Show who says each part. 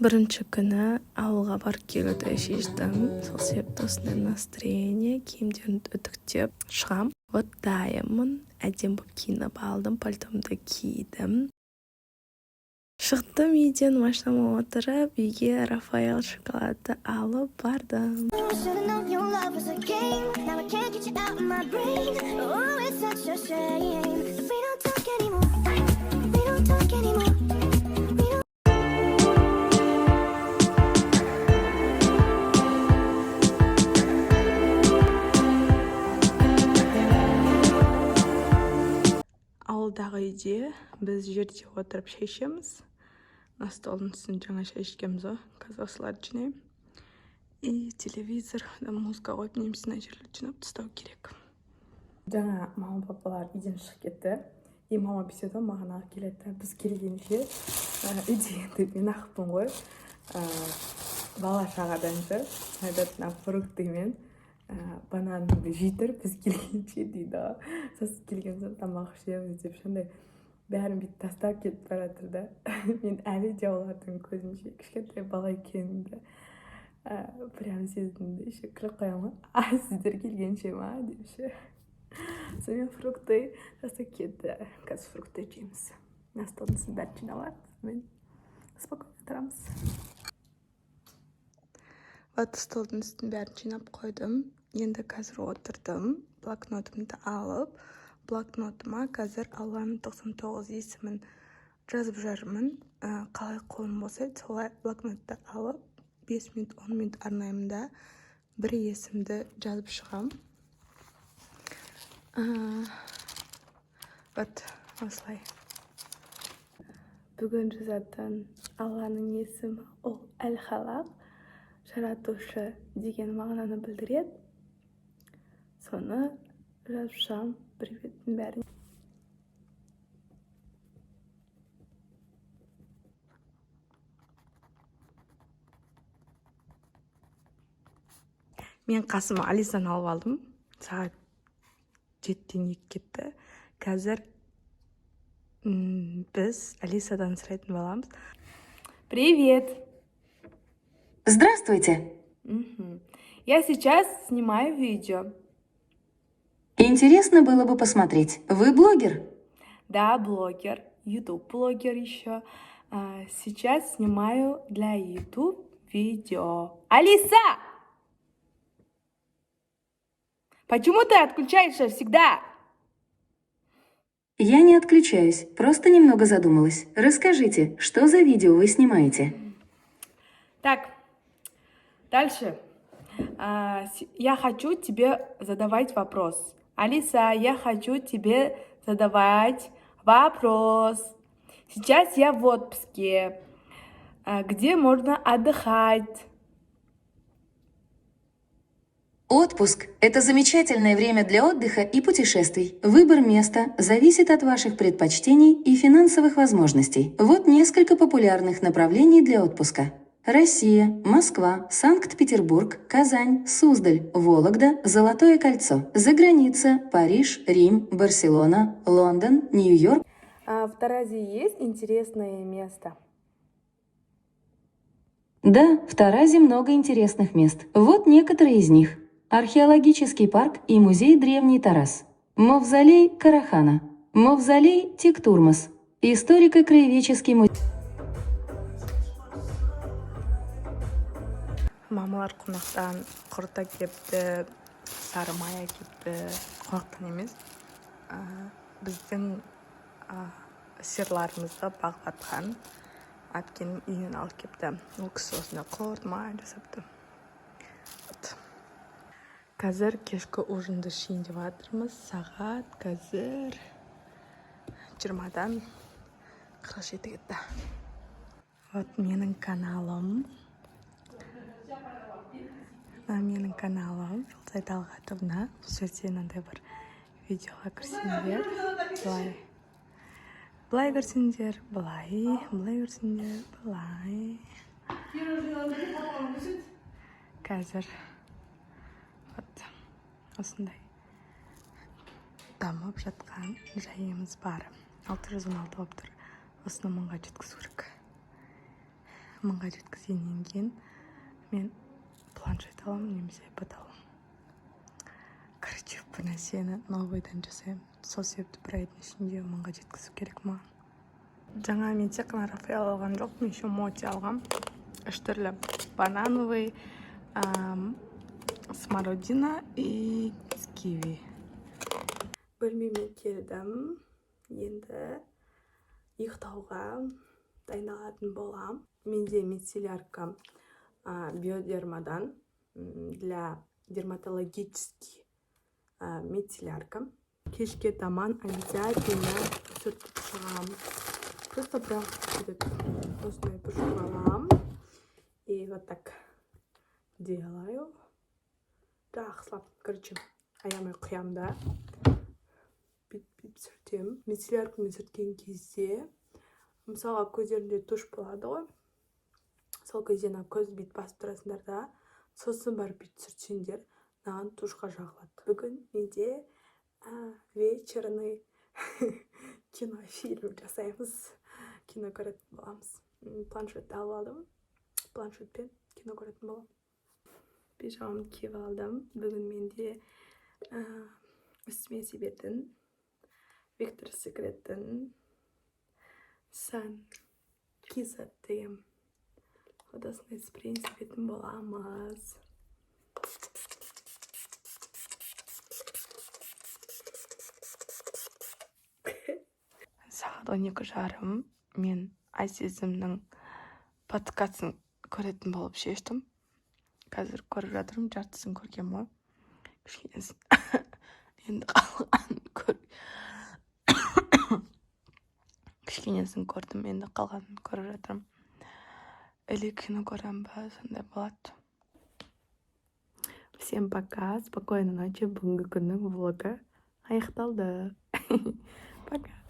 Speaker 1: Бірінші күні ауылға барып келуді шештім. Сол себепті осындай настроение, киімдерімді үтіктеп шығам. Вот дайынмын, әдем болып киініп алдым, пальтомды кидім. Шықтым үйден, машинама отырып, үйге Рафаэл шоколады алып бардым. Ауылдағы үйде біз жерде отырып шай ішеміз. Столдың үстін жаңа шай ішкенбіз ғой. Қазір осыларды жинаймын. И телевизор, музыка қойып немесе жерлерді жинап тастау керек. Жаңа мама папалар үйден шығып кетті. И мама беседа маған ақ келеді. Біз келгенше үйде енді мен ақпын ғой. Бала шағаданшы айтады, фруктымен бананды жейтір, біз келгенше дейді. Сосын келген соң тамақ ішеміз деп шандай бәрін бүйтіп тастап кетіп бара жатыр да. Мен әлі де олардың көзінше кішкентай бала екенімді прям сездім де еще күліп қоямын. Сіздер келгенше ма деп ше. Сонымен фрукты тастап кетті. Қазір фрукты жейміз. Столдың үстін бәрін жиналады. Мен спокойно тұрамыз. Вот столдың үстін бәрін жинап қойдым. Енді қазір отырдым. Блокнотымды алып, блокнотыма қазір Алланың 99 есімін жазып жармын. Қалай қолым болса, солай блокнотты алып, 5 минут, 10 минут арнаймын да бір есімді жазып шығам. Вот, осылай. Бүгін жазатын Алланың есімі ол Әл-Халақ, жаратушы деген мағынаны білдіреді. Соны жазып шығам, приветтің бәрін. Мен қасыма Алисаны алып алдым. Сағат 7-тен 2 кетті. Қазір біз Алисадан сұрайтын боламыз. Привет!
Speaker 2: Здравствуйте!
Speaker 1: Я сейчас снимаю видео.
Speaker 2: Интересно было бы посмотреть. Вы блогер?
Speaker 1: Да, блогер. YouTube-блогер еще. Сейчас снимаю для YouTube видео. Алиса! Почему ты отключаешься всегда?
Speaker 2: Я не отключаюсь, просто немного задумалась. Расскажите, что за видео вы снимаете?
Speaker 1: Так, дальше. Я хочу тебе задавать вопрос. Алиса, я хочу тебе задавать вопрос. Сейчас я в отпуске. Где можно отдыхать?
Speaker 2: Отпуск – это замечательное время для отдыха и путешествий. Выбор места зависит от ваших предпочтений и финансовых возможностей. Вот несколько популярных направлений для отпуска. Россия, Москва, Санкт-Петербург, Казань, Суздаль, Вологда, Золотое кольцо. За граница – Париж, Рим, Барселона, Лондон, Нью-Йорк.
Speaker 1: В Таразе есть интересное место?
Speaker 2: Да, в Таразе много интересных мест. Вот некоторые из них. Археологический парк и музей Древний Тарас. Мавзолей Карахана. Мавзолей Тиктурмас. Историко-краеведческий музей.
Speaker 1: Мамалар қонақтан құрта кепті, сары мая кепті. Қонақтан емес. Біздің сиырларымызды бағыватқан әпкенің үйінен алып кепті. Ол кісі осында құрт май жасапты. Қазір кешкі ужинды ішейін деп жатырмыз. Сағат қазір 20-дан 47 кетті. Вот менің каналым. Менің каналым Жұлдызай Талғатовна. Бұл жерде мынандай бір видеоға кірсеңдер. Былай көрсеңдер, былай көрсеңдер, былай. Қазір осындай дамып жатқан жайымыз бар. 616 болып тұр. Осыны 1000-ға жеткізу керек. мыңға жеткізгеннен кейін мен планшет аламын немесе iPad аламын. Короче, бір нәрсені новыйдан жасаймын. Сол себепті бір айдың ішінде мыңға жеткізу керек маған. Жаңа мен тек қана Рафаэл алған жоқпын, еще Моти алғам. 3 түрлі: банановый, смородина и киви. Бөлмеме келдім. Енді ұйықтауға дайындалатын болам. Менде мицеллярка биодермадан для дерматологический мицеллярка. Кешке таман обязательно сүртіп шығам. Просто прям осындай пушку алам. И вот так делаю. Жақсылап, короче, аямай құям да. Бит сүртем. Мицелляркамен сүрткен кезде, мысалға көздерінде туш болады ғой. Сол кезде көз бит басып тұрасыңдар да, сосын барып бит сүртсеңдер, маған тушқа жағылады. Бүгін менде вечерный кинофильм жасаймыз. Кино көретін боламыз. Планшетті алып алдым. Планшетпен кино көретін болам. Пижамамды киіп алдым. Бүгін менде үстіме себетін Victoria's Secret'тің Sun Kissed деген odasына спрейін себетін боламыз. Сағат 12:30 мен Азизімнің подкастын көретін болып шештім. Қазір көріп жатырмын, жартысын көргем ғой. Кішкенесін енді қалғанын кішкенесін көрдім, енді қалғанын көріп жатырмын. Или кино көрем ба, сондай болады. Всем пока, спокойной ночи. Бүгінгі күннің влогы аяқталды. Пока.